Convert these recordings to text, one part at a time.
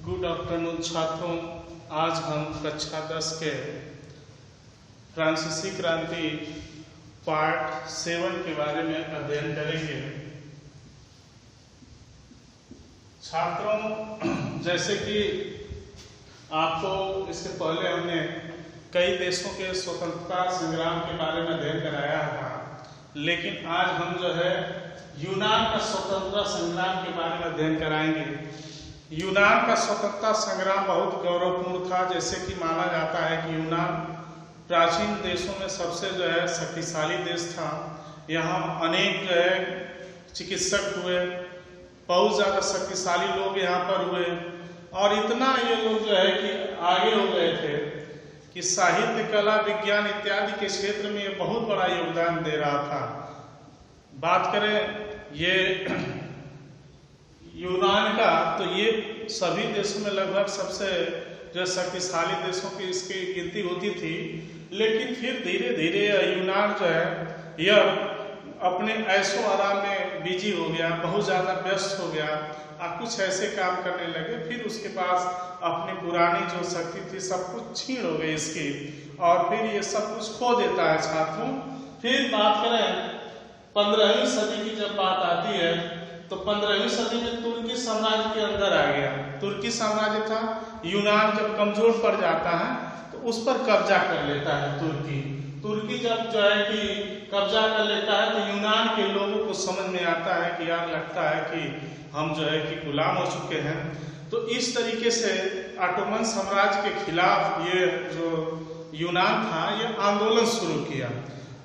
Good afternoon छात्रों। आज हम कक्षा 10 के फ्रांसीसी क्रांति पार्ट 7 के बारे में अध्ययन करेंगे। छात्रों, जैसे कि आपको इसके पहले हमने कई देशों के स्वतंत्रता संग्राम के बारे में अध्ययन कराया था, लेकिन आज हम जो है यूनान का स्वतंत्रता संग्राम के बारे में अध्ययन कराएंगे। यूनान का स्वतंत्रता संग्राम बहुत गौरवपूर्ण था। जैसे कि माना जाता है कि यूनान प्राचीन देशों में सबसे जो है शक्तिशाली देश था। यहाँ अनेक जो है चिकित्सक हुए, बहुत ज़्यादा शक्तिशाली लोग यहाँ पर हुए, और इतना ये लोग जो है कि आगे हो गए थे कि साहित्य, कला, विज्ञान इत्यादि के क्षेत्र में ये बहुत बड़ा योगदान दे रहा था। बात करें ये यूनान का, तो ये सभी देशों में लगभग सबसे जो शक्तिशाली देशों की इसकी गिनती होती थी। लेकिन फिर धीरे धीरे यूनान जो है यह अपने ऐशो आराम में बिजी हो गया, बहुत ज़्यादा व्यस्त हो गया और कुछ ऐसे काम करने लगे। फिर उसके पास अपनी पुरानी जो शक्ति थी सब कुछ छीन हो गई इसकी, और फिर ये सब कुछ खो देता है छात्रों। फिर बात करें 15वीं सदी की जब बात आती है, तो 15वीं सदी में तुर्की साम्राज्य के अंदर आ गया। तुर्की साम्राज्य था, यूनान जब कमजोर पड़ जाता है तो उस पर कब्जा कर लेता है तुर्की जब जो है कि कब्जा कर लेता है, तो यूनान के लोगों को समझ में आता है कि यार लगता है कि हम जो है कि गुलाम हो चुके हैं। तो इस तरीके से ऑटोमन साम्राज्य के खिलाफ ये जो यूनान था ये आंदोलन शुरू किया।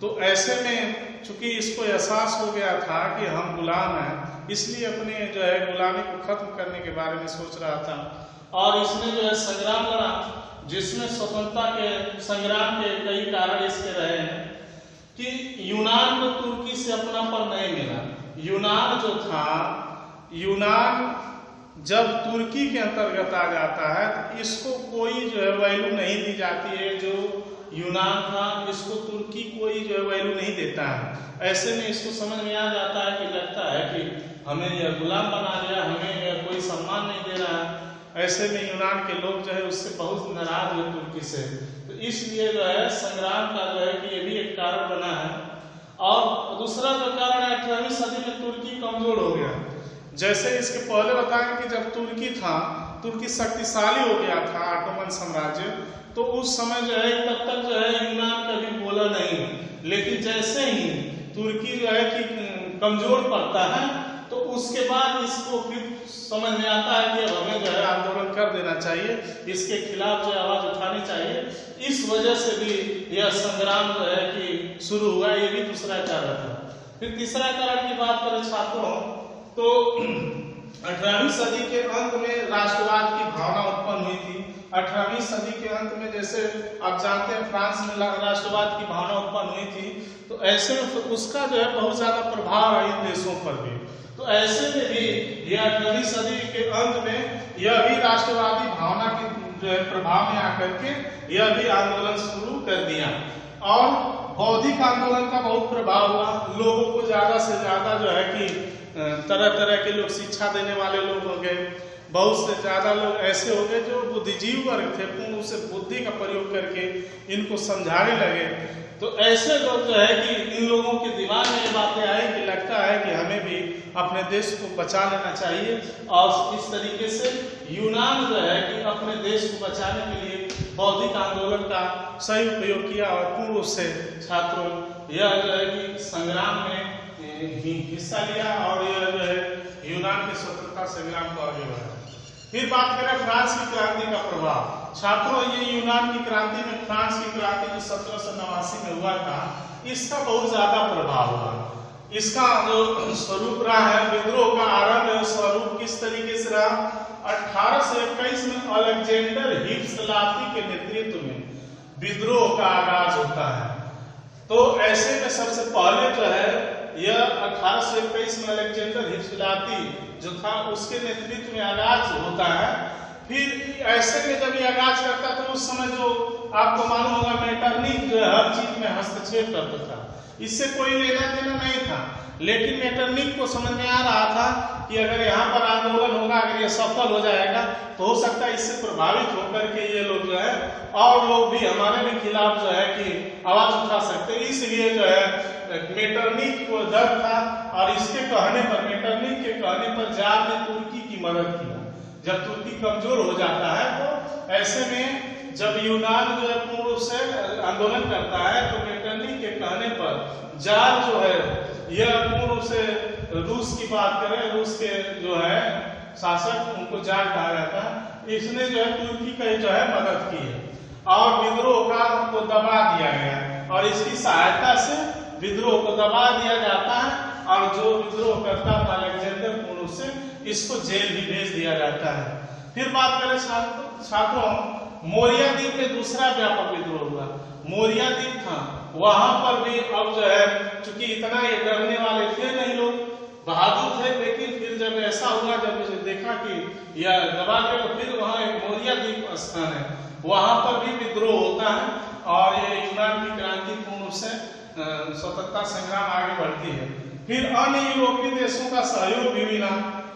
तो ऐसे में चूंकि इसको एहसास हो गया था कि हम गुलाम हैं, इसलिए अपने जो है गुलामी को खत्म करने के बारे में सोच रहा था, और इसने जो है संग्राम लड़ा, जिसमें स्वतंत्रता के संग्राम के कई कारण इसके रहे हैं कि यूनान को तुर्की से अपनापन नहीं मिला। यूनान जो था, यूनान जब तुर्की के अंतर्गत आ जाता है तो इसको कोई जो है वैल्यू नहीं दी जाती है। जो यूनान था इसको तुर्की कोई जो है वैल्यू नहीं देता है। ऐसे में इसको समझ में आ जाता है कि लगता है कि हमें यह गुलाम बना दिया, हमें यह कोई सम्मान नहीं दे रहा है। ऐसे में यूनान के लोग जो है उससे बहुत नाराज हुए तुर्की से। तो इसलिए जो है संग्राम का जो है कि ये भी एक कारण बना है। और दूसरा जो कारण है, 18वीं सदी में तुर्की कमजोर हो गया। जैसे इसके पहले बताएं कि जब तुर्की था, तुर्की शक्तिशाली हो गया था ऑटोमन साम्राज्य, तो उस समय जो है तब तक जो है यूनान कभी बोला नहीं। लेकिन जैसे ही तुर्की जो है कि कमजोर पड़ता है, तो उसके बाद इसको फिर समझ में आता है कि हमें जो है आंदोलन कर देना चाहिए, इसके खिलाफ जो आवाज उठानी चाहिए। इस वजह से भी यह संग्राम जो है कि शुरू हुआ। ये भी दूसरा कारण था। फिर तीसरा कारण की बात करें छात्रों, तो 18वीं सदी के अंत में राष्ट्रवाद की भावना उत्पन्न हुई थी। 18वीं सदी के अंत में, जैसे आप जानते हैं, फ्रांस में राष्ट्रवाद की भावना उत्पन्न हुई थी। तो ऐसे में उसका जो है बहुत ज्यादा प्रभाव है इन देशों पर भी। तो ऐसे में भी यह 18वीं सदी के अंत में यह भी राष्ट्रवादी भावना के जो है प्रभाव में आकर के यह भी आंदोलन शुरू कर दिया। और बौद्धिक आंदोलन का बहुत प्रभाव हुआ। लोगों को ज्यादा से ज्यादा जो है कि तरह तरह के लोग, शिक्षा देने वाले लोग हो गए, बहुत से ज्यादा लोग ऐसे हो गए जो बुद्धिजीवी वर्ग थे, पूर्ण रूप से बुद्धि का प्रयोग करके इनको समझाने लगे। तो ऐसे लोग जो है कि इन लोगों के दिमाग में ये बातें आई कि लगता है कि हमें भी अपने देश को बचा लेना चाहिए। और इस तरीके से यूनान जो है कि अपने देश को बचाने के लिए बौद्धिक आंदोलन का सही उपयोग किया, और पूर्ण रूप से छात्रों यह जो है कि संग्राम में हिस्सा लिया, और यह जो है यूनान के स्वतंत्रता संग्राम को आगे बढ़ाया। फिर बात करें फ्रांस की क्रांति का प्रभाव। छात्रों, ये यूनान की क्रांति में फ्रांस की क्रांति जो 1789 में हुआ था, इसका बहुत ज्यादा प्रभाव हुआ। इसका जो स्वरूप रहा है, विद्रोह का आरंभ स्वरूप किस तरीके से रहा? 1821 में अलेक्जेंडर हिप्सलाती के नेतृत्व में विद्रोह का आगाज होता है। तो ऐसे में सबसे पहले जो है यह 1821 में अलेक्जेंडर हिप्सलाती जो था उसके नेतृत्व में आगाज होता है। फिर ऐसे में जब ये आगाज करता तो उस समय जो आपको मालूम होगा मेटरनिक जो है हर चीज में हस्तक्षेप करता था, इससे कोई लेना देना नहीं था। लेकिन मेटरनिक को समझ में आ रहा था कि अगर यहाँ पर आंदोलन होगा, अगर ये सफल हो जाएगा तो हो सकता है इससे प्रभावित होकर के ये लोग जो है और लोग भी हमारे भी खिलाफ जो है कि आवाज उठा सकते हैं। इसलिए जो है मेटरनिख को डर था और इसके कहने पर, मेटरनिख के कहने पर जार ने तुर्की की मदद किया। जब तुर्की कमजोर हो जाता है तो ऐसे में जब यूनान जो है पूर्ण रूप से आंदोलन करता है तो मेटरनिख के कहने पर जार जो है यह पूर्ण रूप से रूस की बात करें, रूस के जो है शासक, उनको जार कहा जाता है, इसने जो है तुर्की का जो है मदद की है और विद्रोह को दबा दिया गया और इसकी सहायता से विद्रोह को दबा दिया जाता है और जो विद्रोह करता था अलेक्जेंडर पूर्ण रूप से इसको जेल भी भेज दिया जाता है। फिर बात करें छात्रों, मोरिया द्वीप में दूसरा व्यापक विद्रोह हुआ। मोरिया द्वीप था, वहां पर भी अब जो है चूंकि इतना ये डरने वाले थे नहीं, लोग बहादुर थे, लेकिन फिर जब ऐसा हुआ, जब देखा कि यह दबा के, तो फिर वहां एक मोरिया द्वीप स्थान है, वहां पर भी विद्रोह होता है और ये यूनान की क्रांति पूर्ण रूप से स्वतंत्रता संग्राम आगे बढ़ती है। फिर अन्य यूरोपीय देशों का सहयोग भी मिला,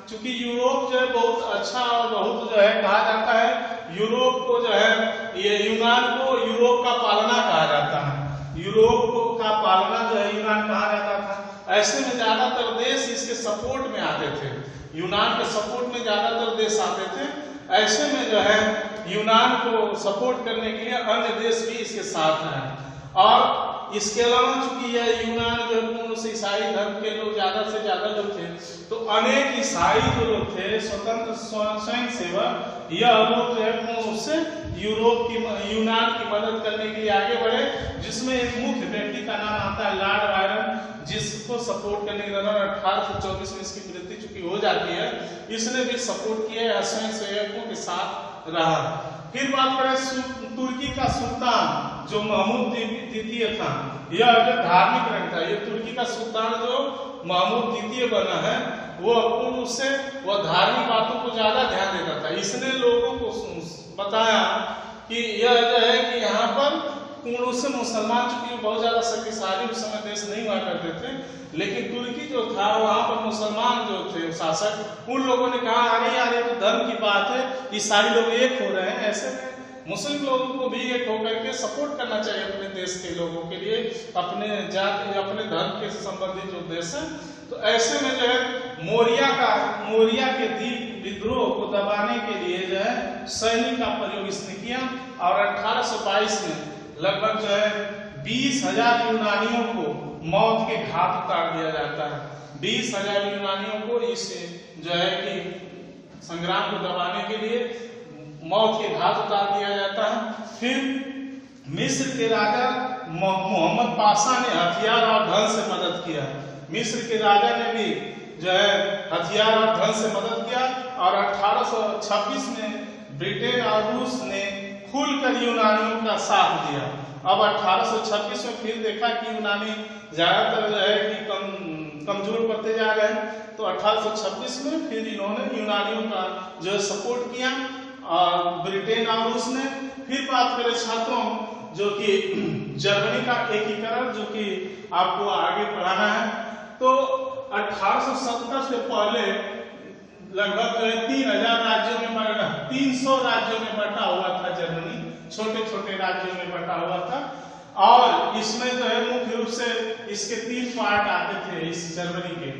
क्योंकि यूरोप जो है बहुत अच्छा और बहुत जो है कहा जाता है, यूरोप को जो है ये यूनान को यूरोप का पालना कहा जाता है, यूरोप का पालना जो है यूनान कहा जाता था। ऐसे में ज्यादातर देश इसके सपोर्ट में आते थे, यूनान के सपोर्ट में ज्यादातर देश आते थे। ऐसे में जो है यूनान को सपोर्ट करने के लिए अन्य देश भी इसके साथ हैं और इसके अलावा चूंकि यह यूनान जो पूर्ण से ईसाई धर्म के लोग ज्यादा से ज्यादा लोग थे, तो अनेक ईसाई जो लोग थे स्वतंत्र स्वयं सेवक, यह लोग जो है पूर्ण से यूरोप की यूनान की मदद करने के लिए आगे बढ़े, जिसमें एक मुख्य व्यक्ति का नाम आता है लॉर्ड बायरन, जिसको सपोर्ट करने के दौरान 1824 में इसकी मृत्यु चूंकि हो जाती है, इसने भी सपोर्ट किया, स्वयं सेवकों के साथ रहा। फिर बात करें तुर्की का सुल्तान जो महमूद द्वितीय था, यह जो धार्मिक रंग था, ये तुर्की का सुल्तान जो महमूद द्वितीय बना है, वो पूर्ण से वह धार्मिक बातों को ज्यादा ध्यान देता था। इसने लोगों को बताया कि यह जो है कि यहाँ पर पूर्ण से मुसलमान चूंकि बहुत ज्यादा शक्तिशाली उस समय देश नहीं हुआ करते थे, लेकिन तुर्की जो था वहां पर मुसलमान जो थे शासक, उन लोगों ने कहा अरे यार ये तो धर्म की बात है, ईसाई लोग एक हो रहे हैं, ऐसे में मुस्लिम लोगों को भी एक होकर के सपोर्ट करना चाहिए अपने देश के लोगों के लिए, अपने जाति अपने धर्म के संबंधित जो देश है। तो ऐसे में जो है मोरिया के द्वीप विद्रोह को दबाने के लिए जो है सैनिक का प्रयोग इसने किया और 1822 में लगभग जो है 20,000 यूनानियों को मौत के घाट उतार दिया जाता है। 20,000 यूनानियों को इस जो है कि संग्राम को दबाने के लिए मौत के घाट उतार दिया जाता है। फिर मिस्र के राजा मोहम्मद पाशा ने हथियार और धन से मदद किया। मिस्र के राजा ने भी जो है हथियार और धन से मदद किया और 1826 में ब्रिटेन और रूस ने खुलकर यूनानियों का साथ दिया। अब 1826 में फिर देखा कि यूनानी ज्यादातर जो है कि कमजोर पड़ते जा रहे हैं, तो 1826 में फिर इन्होंने यूनानियों का जो है सपोर्ट किया और ब्रिटेन और रूस ने। फिर बात करें छात्रों जो कि जर्मनी का एकीकरण जो कि आपको आगे पढ़ाना है, तो 1870 से पहले लगभग 3000 राज्यों में बटा 300 राज्यों में बटा हुआ था जर्मनी, छोटे छोटे राज्यों में बटा हुआ था और इसमें जो है मुख्य रूप से इसके 3 पार्ट आते थे इस जर्मनी के।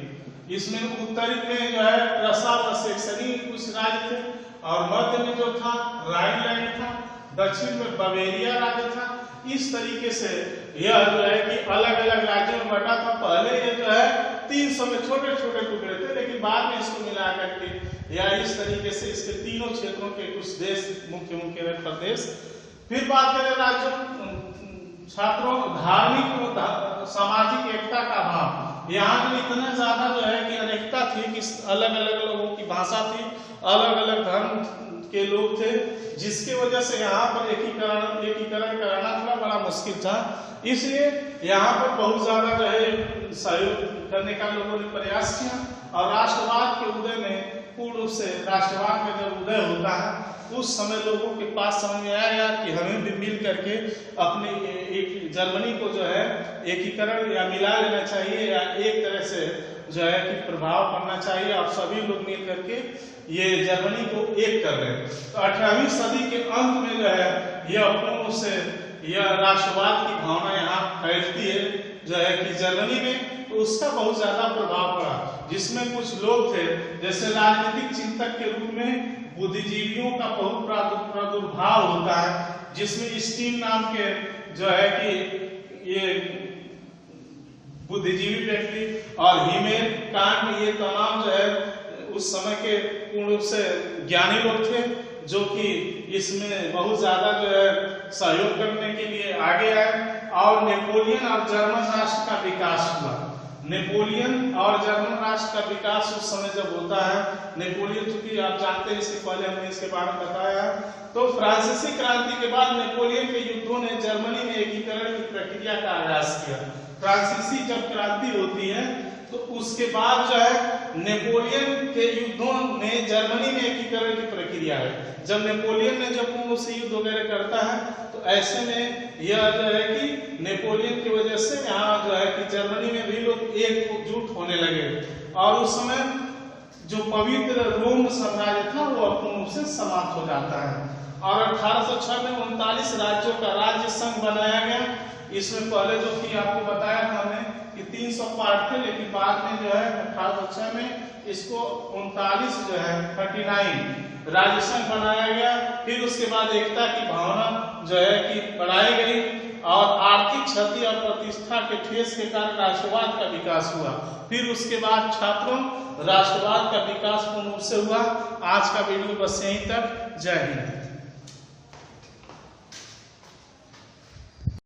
इसमें उत्तरी में जो है रसा व सेक्सनी कुछ राज्य थे और मध्य में जो था राइनलैंड था, दक्षिण में बवेरिया राज्य था। इस तरीके से यह जो है कि अलग अलग राज्यों में बटा था। पहले ये जो है 300 में छोटे छोटे टुकड़े थे, लेकिन बाद में इसको मिला करके या इस तरीके से इसके तीनों क्षेत्रों के कुछ देश मुख्य प्रदेश। फिर बात करें राज्यों छात्रों धार्मिक सामाजिक एकता का भाव, यहाँ भी इतना ज्यादा जो है कि अनेकता थी कि अलग अलग लोगों की भाषा थी, अलग अलग धर्म के लोग थे, जिसकी वजह से यहाँ पर एकीकरण कराना थोड़ा बड़ा मुश्किल था। इसलिए यहाँ पर बहुत ज्यादा जो है सहयोग करने का लोगों ने प्रयास किया और राष्ट्रवाद के उदय में पूर्ण रूप से राष्ट्रवाद में जब उदय होता है उस समय लोगों के पास समझ में आया कि हमें भी मिल करके अपने एक जर्मनी को जो है एकीकरण या मिला लेना चाहिए या एक तरह से जो है कि प्रभाव पड़ना चाहिए और सभी लोग मिल करके ये जर्मनी को एक कर रहे हैं। तो 18वीं सदी के अंत में जो है यह पूर्ण से यह राष्ट्रवाद की भावना यहाँ फैलती है जो है कि जर्मनी में, तो उसका बहुत ज्यादा प्रभाव पड़ा, जिसमें कुछ लोग थे जैसे राजनीतिक चिंतक के रूप में बुद्धिजीवियों का बहुत प्रादुर्भाव होता है, जिसमें स्टीम नाम के जो है कि ये बुद्धिजीवी व्यक्ति और हीमेर कांट ये तमाम जो है उस समय के पूर्ण रूप से ज्ञानी लोग थे, जो कि इसमें बहुत ज्यादा जो है सहयोग करने के लिए आगे आए और नेपोलियन और जर्मन राष्ट्र का विकास हुआ। नेपोलियन और जर्मन राष्ट्र का विकास उस समय जब होता है, नेपोलियन चूंकि आप जानते हैं, इससे पहले हमने इसके बारे में बताया, तो फ्रांसीसी क्रांति के बाद नेपोलियन के युद्धों ने जर्मनी में एकीकरण की प्रक्रिया का आगाज किया। फ्रांसीसी जब क्रांति होती है तो उसके बाद जो है नेपोलियन के युद्धों ने जर्मनी में एकीकरण की प्रक्रिया है। जब नेपोलियन ने जब उनसे युद्ध वगैरह करता है तो ऐसे में यह जो है कि नेपोलियन की वजह से यहाँ जो है कि जर्मनी में भी लोग एकजुट होने लगे और उस समय जो पवित्र रोम साम्राज्य था वो पूर्ण रूप से समाप्त हो जाता है और 1806 में 39 राज्यों का राज्य संघ बनाया गया। इसमें पहले जो कि आपको बताया था हमने कि 300 पार्ट थे, लेकिन बाद में जो है 1806 में इसको 39 जो है 39 राज्य संघ बनाया गया। फिर उसके बाद एकता की भावना जो है कि बढ़ाई गई और आर्थिक क्षति और प्रतिष्ठा के ठेस के कारण राष्ट्रवाद का विकास हुआ। फिर उसके बाद छात्रों राष्ट्रवाद का विकास पूर्ण रूप से हुआ। आज का वीडियो बस यहीं तक। जय हिंद।